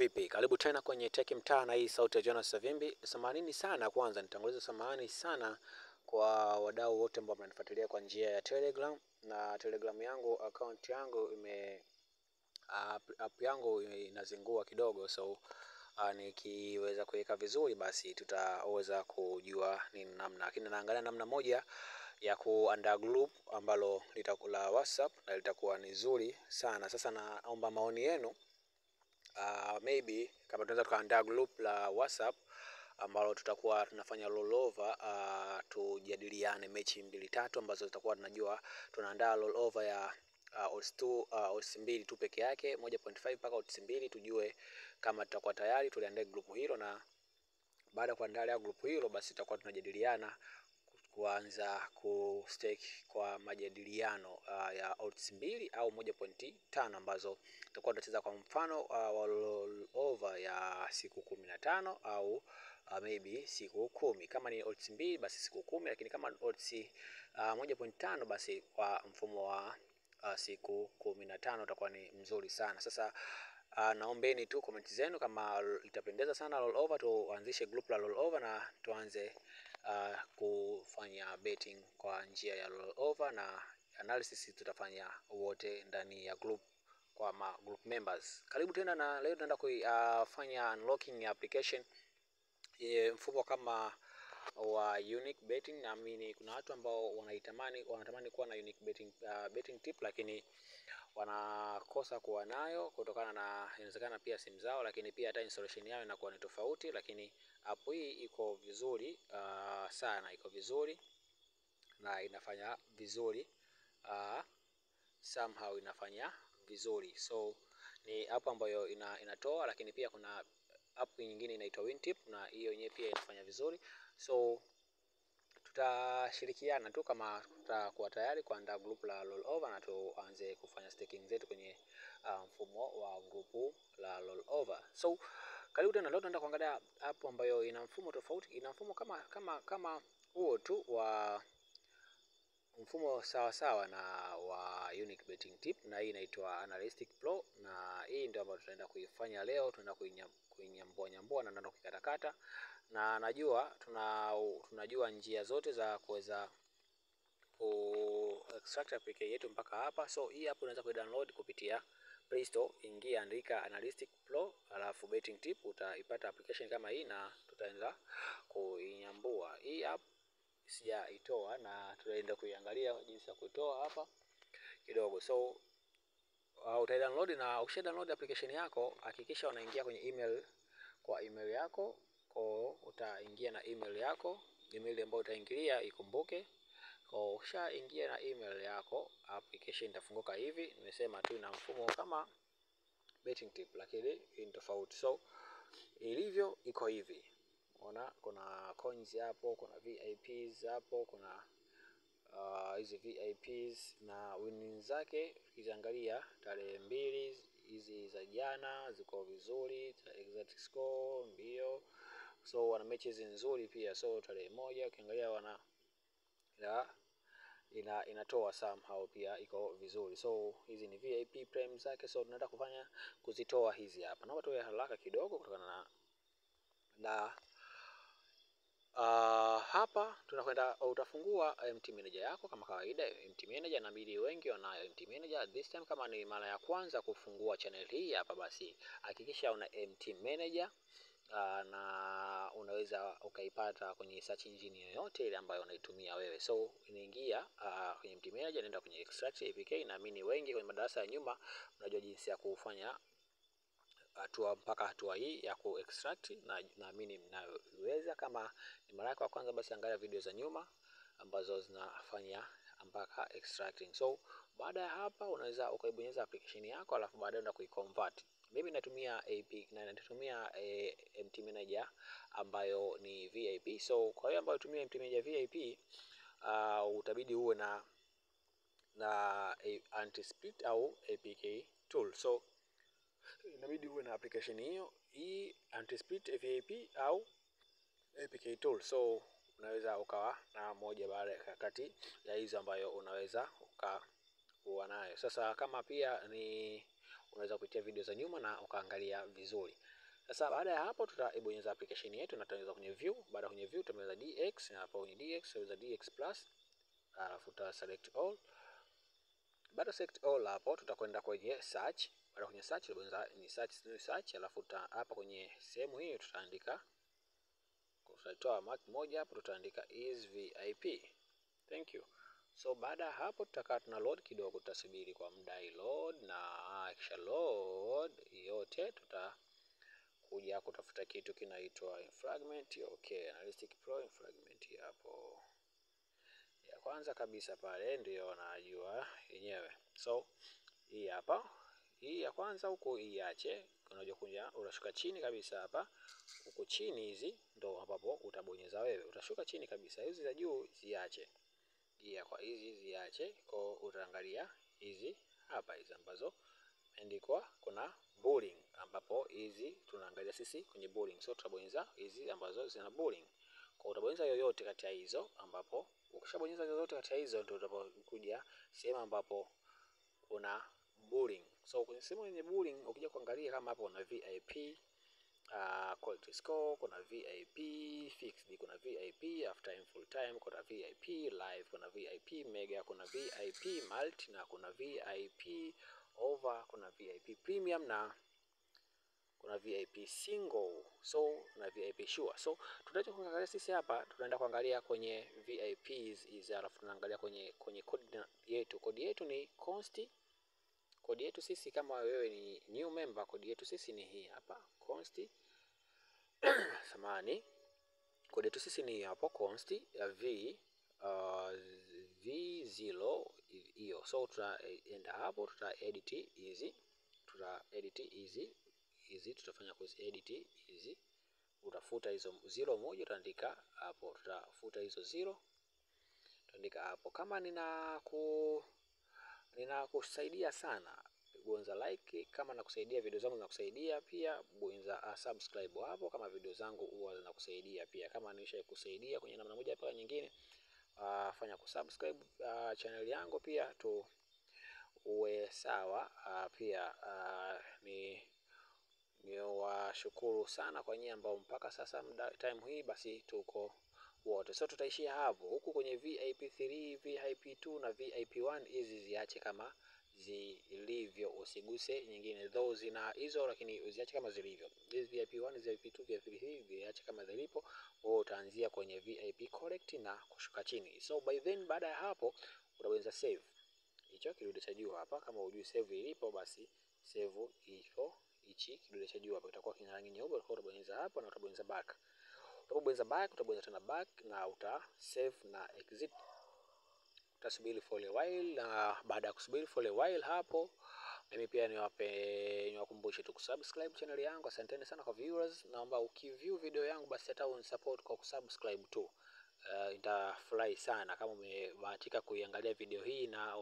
Vipi? Karibu tena kwenye Tech Mtaa na hii sauti ya Jonas Savimbi. Samanini sana kwanza nitanguliza samahani sana kwa wadau wote ambao mnanifuatilia kwa njia ya Telegram na Telegram yangu account yangu app yangu inazingua kidogo, so nikiweza kuweka vizuri basi tutaweza kujua ni namna, lakini naangalia namna moja ya kuandaa group ambalo litakula WhatsApp na litakuwa ni nzuri sana. Sasa naomba maoni yenu. Maybe kama tunaweza tukaandaa group la WhatsApp ambalo tutakuwa tunafanya rollover, tujadiliane mechi 2-3 ambazo tutakuwa tunajua tunaandaa rollover ya odds 2, odds 2 tu peke yake 1.5 mpaka odds 2, tujue kama tutakuwa tayari tuliandaa group hilo, na baada ya kuandaa group hilo basi tutakuwa tunajadiliana kuanza kustake kwa majadiliano ya odds 2 au 1.5 ambazo tutakuwa tunacheza kwa mfano wa rollover ya siku 15 au maybe siku 10. Kama ni odds 2 basi siku 10, lakini kama odds 1.5 basi kwa mfumo wa siku 15 utakuwa ni mzuri sana. Sasa naombeni tu comment zenu kama itapendeza sana rollover, tuanzishe group la rollover na tuanze kufanya betting kwa njia ya rollover, na analysis tutafanya wote ndani ya group kwa group members. Karibu tena, na leo tunaenda kufanya unlocking ya application mfumo kama wa unique betting. Naamini kuna watu ambao wanatamani kuwa na unique betting tip, lakini wanakosa kuwa nayo kutokana na inawezekana pia simu zao, lakini pia hata installation yao inakuwa ni tofauti. Lakini app hii iko vizuri sana, iko vizuri na inafanya vizuri, somehow inafanya vizuri. So ni app ambayo inatoa, lakini pia kuna app nyingine inaitwa WinTip na hiyo yenyewe pia inafanya vizuri. So tutashirikiana tu kama tutakuwa tayari kuandaa group la rollover na tuanze kufanya staking zetu kwenye mfumo wa group la rollover. So karibu tena, leo tunaenda kuangalia app ambayo ina mfumo tofauti, ina mfumo kama huo tu wa mfumo sawa na wa unique betting tip, na hii inaitwa Analytic Pro, na hii ndio ambayo tutaenda kuifanya leo. Tunaenda kuinyambua na tunaenda kuikatakata, na najua tunajua njia zote za kuweza ku extract APK yetu mpaka hapa. So hii hapo unaweza ku-download kupitia Play Store. Ingia, andika Analytic Pro alafu betting tip, utaipata application kama hii na tutaanza kuinyambua. Hii app sijaitoa na tutaenda kuiangalia jinsi ya kuitoa hapa kidogo. So uta-download, na ukisha download application yako hakikisha unaingia kwenye email yako. Utaingia na email yako, email ambayo utaingilia ikumbuke. Ukisha ingia na email yako, application itafunguka hivi. Nimesema tu ina mfumo kama betting tip, lakini ni tofauti. So ilivyo iko hivi. Unaona kuna coins hapo, kuna VIPs hapo, kuna hizi VIPs na winnings zake. Ukiangalia tarehe 2 hizi za jana ziko vizuri, exact score mbio. So wana matches nzuri pia. So tarehe 1 ukiangalia inatoa somehow pia iko vizuri. So hizi ni VIP prime zake, so tunaenda kuzitoa hizi hapa. Naomba tuwe haraka kidogo kutokana na hapa tunakwenda. Utafungua MT Manager yako kama kawaida. MT Manager inabidi wengi wanayo MT Manager this time. Kama ni mara ya kwanza kufungua channel hii hapa, basi hakikisha una MT Manager, na unaweza ukaipata kwenye search engine yoyote ile ambayo unaitumia wewe. So unaingia kwenye MT Manager, nenda kwenye extract APK. Naamini wengi kwenye madarasa ya nyuma unajua jinsi ya kufanya hatua hii ya ku extract, na naamini mnaweza. Kama ni mara yako ya kwanza, basi angalia video za nyuma ambazo zinafanya mpaka extracting. So baada ya hapa unaweza ukaibonyeza application yako, alafu baadaye unaenda kuiconvert. Mimi natumia MT Manager ambayo ni VIP. So kwa hiyo ambayo tumia MT Manager VIP, utabidi uwe na anti-split au APK tool. So inabidi uwe na application hii anti-split VIP au APK tool. So unaweza ukawa na moja baada kati ya hizo ambayo unaweza ukawa nayo. Sasa kama pia ni unaweza kupitia video za nyuma na ukaangalia vizuri. Sasa baada ya hapo tutaibonyeza application yetu na tutaweza kwenye view. Baada kwenye view tutameza DX, na hapo kwenye DX tutaweza DX plus, alafu tuta select all. Baada select all hapo tutakwenda kwenye search. Baada kwenye search tutabonyeza ni search, alafu hapa kwenye sehemu hii tutaandika, tutatoa mark moja hapo, tutaandika is VIP. Thank you. So baada hapo tutakaa tuna load kidogo, tutasubiri kwa muda hii load, na kisha load yote tutakuja kutafuta kitu kinaitwa fragment. Okay, Analytic Pro fragment hapo ya kwanza kabisa pale ndio najua yenyewe. So hii hapa, hii ya kwanza huko iache, unaja kuja unashuka chini kabisa hapa, huko chini hizi ndo ambapo utabonyeza wewe, utashuka chini kabisa, hizi za juu ziache, kwa hizi ziache, kwa utaangalia hizi hapa, hizi ambazo andikwa kuna booling, ambapo hizi tunaangalia sisi kwenye booling. So tutabonyeza hizi ambazo zina booling, kwa utabonyeza yoyote kati ya hizo, ambapo ukishabonyeza yoyote kati ya hizo ndio utakuja sehemu ambapo kuna booling. So kwenye sehemu yenye booling ukija kuangalia kama hapo kuna VIP quality score, kuna VIP fixed, kuna VIP half time, full time, kuna VIP live, kuna VIP mega, kuna VIP multi, na kuna VIP over, kuna VIP premium, na kuna VIP single, so na VIP sure. So tutaje kuangalia sisi hapa, tunaenda kuangalia kwenye VIPs hizi, alafu tunaangalia kwenye kodi yetu ni const. Kodi yetu sisi kama wewe ni new member, kodi yetu sisi ni hii hapa const samani, kodi yetu sisi ni hapo const ya V0 hiyo. So tutaenda hapo, tuta edit hizi, tutafanya kuzi edit hizi, utafuta hizo 01, utaandika hapo, tutafuta hizo 0, utaandika hapo. Kama ninakusaidia sana, bonyeza like. Kama nakusaidia video zangu zinakusaidia pia, bonyeza subscribe hapo kama video zangu huwa zinakusaidia pia. Kama nishakusaidia kwenye namna moja au nyingine, fanya kusubscribe channel yangu pia tu uwe sawa. Pia ni washukuru sana kwa nyinyi ambao mpaka sasa time hii basi tuko wote. So tutaishia hapo. Huku kwenye VIP 3, VIP 2 na VIP 1 hizi ziache kama zilivyo, usiguse nyingine those na hizo, lakini uziache kama zilivyo. Hizi VIP 1, VIP 2, VIP 3 ziache kama zilipo. Wewe utaanzia kwenye VIP correct na kushuka chini. So by then baada ya hapo utabonyeza save. Hicho kidude cha juu hapa, kama hujui save ilipo basi save hicho hichi kidude cha juu hapa itakuwa kina rangi nyeupe, kwa utabonyeza hapo na utabonyeza back. Utabonyeza back, utabonyeza tena back na uta save na exit. Utasubiri for a while, na baada ya kusubiri for a while hapo, mimi pia niwakumbushe tu kusubscribe channel yangu. Asanteni sana kwa viewers, naomba ukiview video yangu basi hata unisupport kwa kusubscribe tu. Nitafurahi sana kama umebahatika kuiangalia video hii na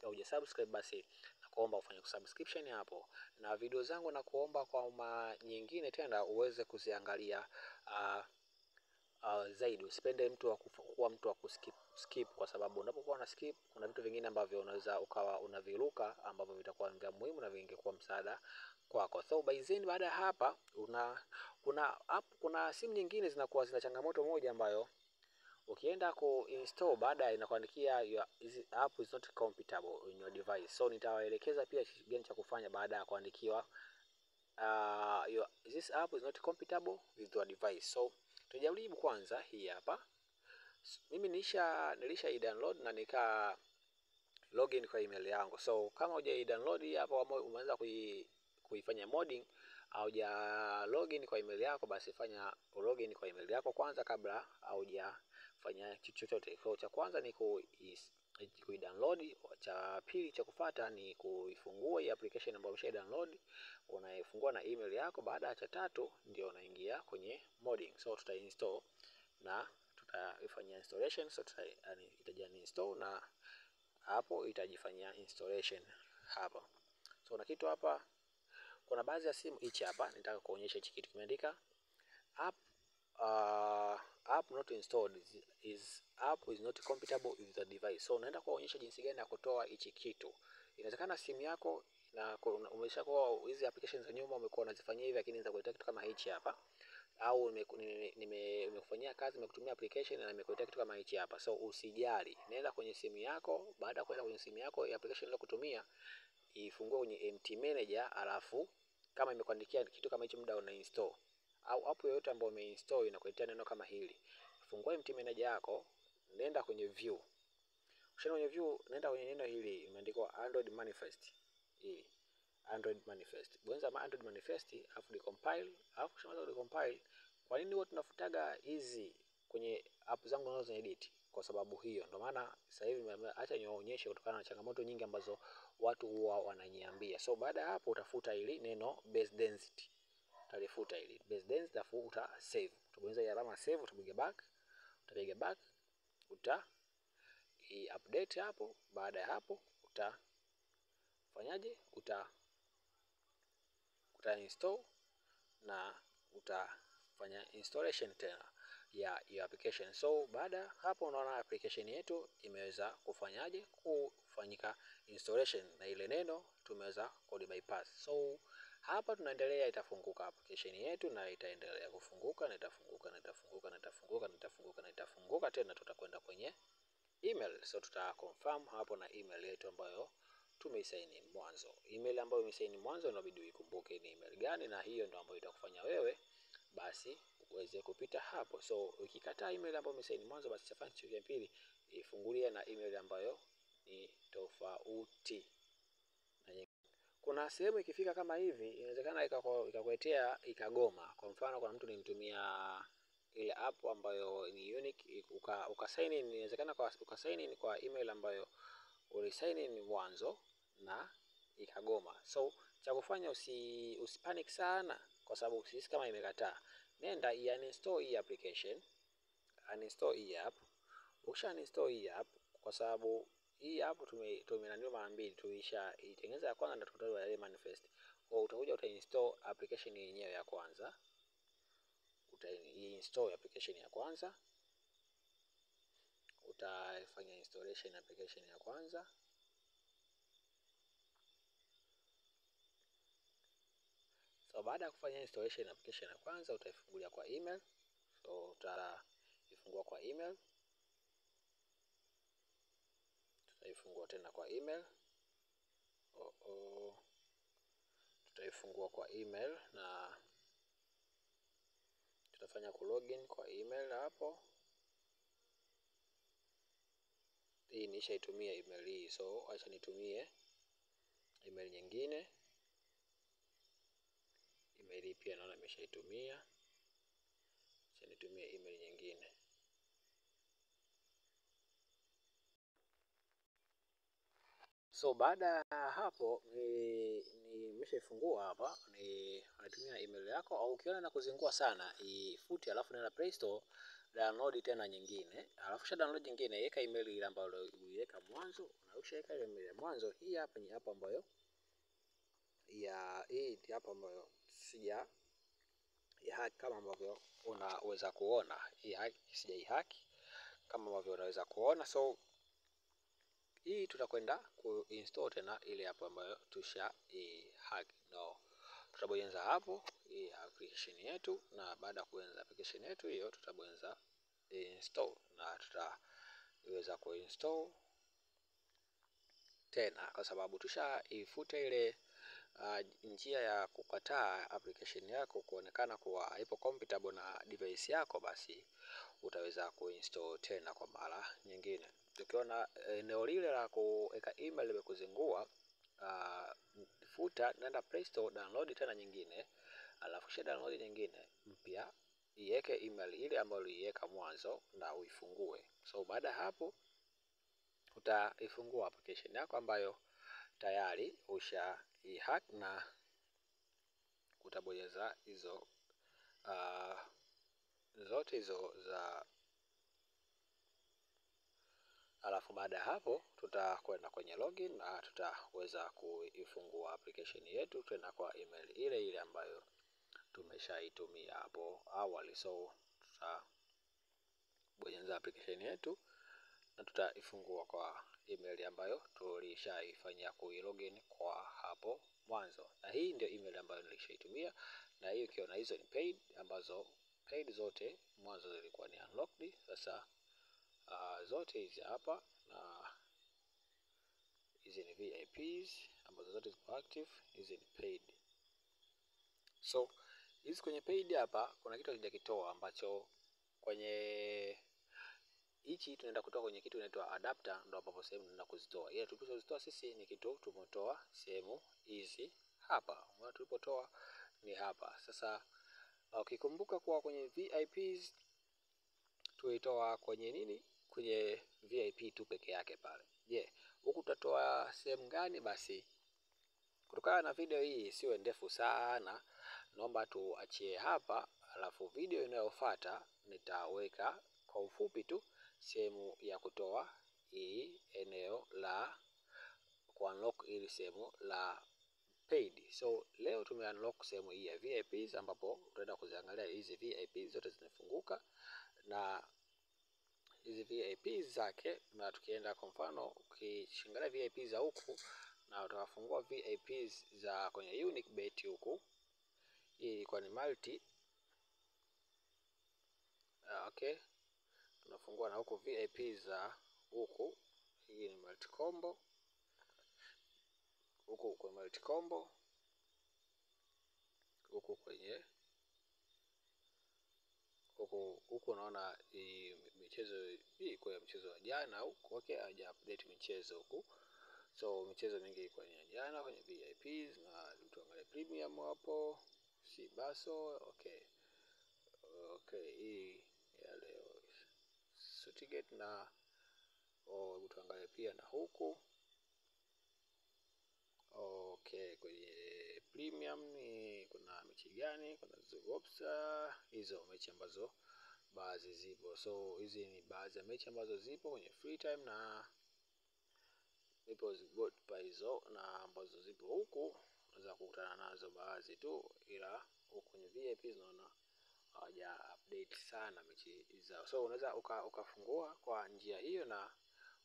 hujasubscribe, basi nakuomba ufanye kusubscription hapo, na video zangu na kuomba kwa nyingine tena uweze kuziangalia zaidi. Usipende kuwa mtu wa skip, kwa sababu unapokuwa na skip kuna vitu vingine ambavyo unaweza ukawa unaviruka ambavyo vitakuwa vya muhimu na vingekuwa msaada kwako. So by then baada ya hapa kuna simu nyingine zinakuwa zina changamoto moja ambayo ukienda kuinstall baada inakuandikia this app is not compatible in your device. So nitawaelekeza pia gani cha kufanya baada ya kuandikiwa this app is not compatible with your device. So tujaribu kwanza hii hapa. Mimi nilisha i-download na nika login kwa email yangu. So kama hujai-download hii hapa, umeanza kuifanya modding au login kwa email yako, basi fanya login kwa email yako kwanza kabla haujafanya chochote. Kwa cha kwanza ni ku-download, cha pili cha kufuata ni kuifungua hii application ambayo umesha-download, unaifungua na email yako. Baada ya cha tatu ndio unaingia kwenye modding. So tuta-install na tutaifanyia installation. So itajani install na hapo itajifanyia installation hapa. So na kitu hapa, kuna baadhi ya simu hichi hapa nitaka kuonyesha hichi kitu kimeandika app not installed app is not compatible with the device. So naenda kuonyesha jinsi gani ya kutoa hichi kitu. Inawezekana simu yako na umeshakuwa hizi applications za nyuma umekuwa unazifanyia hivi, lakini nitakuletea kitu kama hichi hapa, au nimekufanyia kazi, nimekutumia application na nimekuletea kitu kama hichi hapa. So usijali, nenda kwenye simu yako. Baada ya kwenda kwenye simu yako, ya application ile kutumia ifungue kwenye MT Manager, alafu kama imekuandikia kitu kama hicho muda una install, au app yoyote ambayo umeinstall inakuletea neno kama hili, fungua MT Manager yako, nenda kwenye view. Ukishaenda kwenye view, nenda kwenye neno hili imeandikwa Android Manifest. Hii Android Manifest, bonyeza Android Manifest alafu decompile. Alafu ukishamaliza decompile, kwa nini huwa tunafutaga hizi kwenye app zangu nazo edit? Kwa sababu hiyo ndio maana sasa hivi acha niwaonyeshe, kutokana na changamoto nyingi ambazo watu huwa wananiambia. So baada ya hapo utafuta hili neno base density, utalifuta hili base density, alafu uta save, utabonyeza hii alama save, utapiga back, uta update hapo. Baada ya hapo utafanyaje? Uta install na utafanya installation tena ya application. So baada hapo unaona application yetu imeweza kufanyaje, kufanyika installation, na ile neno tumeweza ku bypass. So hapa tunaendelea, itafunguka application yetu na itaendelea kufunguka na itafunguka na itafunguka na itafunguka na itafunguka na itafunguka tena. Tutakwenda kwenye email. So tuta confirm hapo na email yetu ambayo tumeisaini mwanzo. Email ambayo umeisaini mwanzo inabidi uikumbuke ni email gani, na hiyo ndio ambayo itakufanya wewe basi uweze kupita hapo. So ukikataa email ambayo umeisaini mwanzo, basi cha function ya pili ifungulie na email ambayo ni tofauti. Kuna sehemu ikifika kama hivi, inawezekana ikakuletea ikagoma. Kwa mfano, kuna mtu nimtumia ile app ambayo ni unique, uka sign in, inawezekana uka sign in kwa email ambayo uli sign in mwanzo na ikagoma. So cha kufanya, usipanic sana, kwa sababu sisi kama imekataa, nenda uninstall hii application, uninstall hii app. Ukisha uninstall hii app, kwa sababu hii app tumenanua mara mbili, tulisha itengeneza ya kwanza na tukatoa ile manifest. Kwa utakuja utainstall application yenyewe ya kwanza, utainstall application ya kwanza, utafanya installation application ya kwanza. So baada ya kufanya installation application ya kwanza, utaifungulia kwa email. So utaifungua kwa email, tutaifungua tena kwa email. Tutaifungua kwa email na tutafanya kulogin kwa email hapo. Hii nishaitumia email hii, so acha nitumie email nyingine. Email hii pia naona nimeshaitumia, acha nitumie email nyingine. So baada ya hapo nimeshaifungua hapa, natumia email yako, au ukiona na kuzingua sana ifute, alafu nenda Play Store, download tena nyingine. Alafu kisha download nyingine, weka email ile ambayo uliweka mwanzo, na ukishaweka ile email ya mwanzo, hii hapa ni hapa ambayo hii hapa ambayo sija hack, kama ambavyo unaweza kuona. Hii hack sija hack kama ambavyo unaweza kuona. So hii tutakwenda kuinstall tena ile hapo ambayo tusha hack. No, tutabonyeza hapo hii application yetu, na baada ya kuanza application yetu hiyo tutabonyeza install, na tutaweza kuinstall tena, kwa sababu tushaifuta ile njia ya kukataa application yako kuonekana kuwa haipo compatible na device yako. Basi utaweza kuinstall tena kwa mara nyingine. Tukiona eneo lile la kuweka email limekuzingua, futa, nenda Play Store, download tena nyingine, alafu kisha download nyingine mpya, iweke email ile ambayo uliweka mwanzo na uifungue. So baada hapo utaifungua application yako ambayo tayari usha hack, na utabonyeza hizo zote hizo za. Alafu baada ya hapo tutakwenda kwenye login na tutaweza kuifungua application yetu tena kwa email ile ile ambayo tumeshaitumia hapo awali. So tutabonyeza application yetu na tutaifungua kwa email ambayo tulishaifanyia kuilogin kwa hapo mwanzo, na hii ndio email ambayo nilishaitumia. Na hiyo ukiona hizo ni paid, ambazo paid zote mwanzo zilikuwa ni unlocked. Sasa zote hizi hapa, na hizi ni VIPs ambazo zote ziko active, hizi ni paid. So hizi kwenye paid hapa kuna kitu hakijakitoa, ambacho kwenye hichi tunaenda kutoa kwenye kitu inaitwa adapter, ndo ambapo sehemu tunaenda kuzitoa. Ile tulipozitoa sisi ni kitu tumetoa sehemu hizi hapa, mwa tulipotoa ni hapa. Sasa ukikumbuka kwa kwenye VIPs tuitoa kwenye nini, kwenye VIP tu peke yake pale. Je, huku tutatoa sehemu gani? Basi kutokana na video hii siwe ndefu sana, naomba tuachie hapa, alafu video inayofuata nitaweka kwa ufupi tu sehemu ya kutoa hii eneo la ku unlock ili sehemu la paid. So leo tume unlock sehemu hii ya VIPs, ambapo tutaenda kuziangalia hizi VIPs zote zimefunguka na hizi VIPs zake. Na tukienda kwa mfano ukishangalia VIPs za huku na utafungua VIPs za kwenye unique bet huku, hii ilikuwa ni multi. Okay, tunafungua na huku VIPs za huku, hii ni multi combo huku kwa multi combo huku kwenye huku unaona michezo hii kwa mchezo wa jana huku. Okay, haja update michezo huku, so michezo mingi kwenye jana kwenye VIPs, na tuangalie premium hapo si baso. Okay, hii ya leo Sutigate, na tuangalie pia na huku. Okay, kwenye premium ni kuna mechi gani? Kuna Zubopsa, hizo mechi ambazo baadhi zipo. So hizi ni baadhi ya mechi ambazo zipo kwenye free time, na nipo zigot pa hizo na ambazo zipo huku unaweza kukutana nazo baadhi tu, ila huku kwenye VIP naona hawaja update sana mechi zao. So unaweza ukafungua kwa njia hiyo na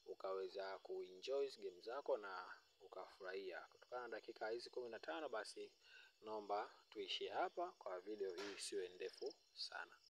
ukaweza kuenjoy game zako na ukafurahia. Kutokana na dakika hizi 15, basi naomba tuishie hapa kwa video hii, isiwe ndefu sana.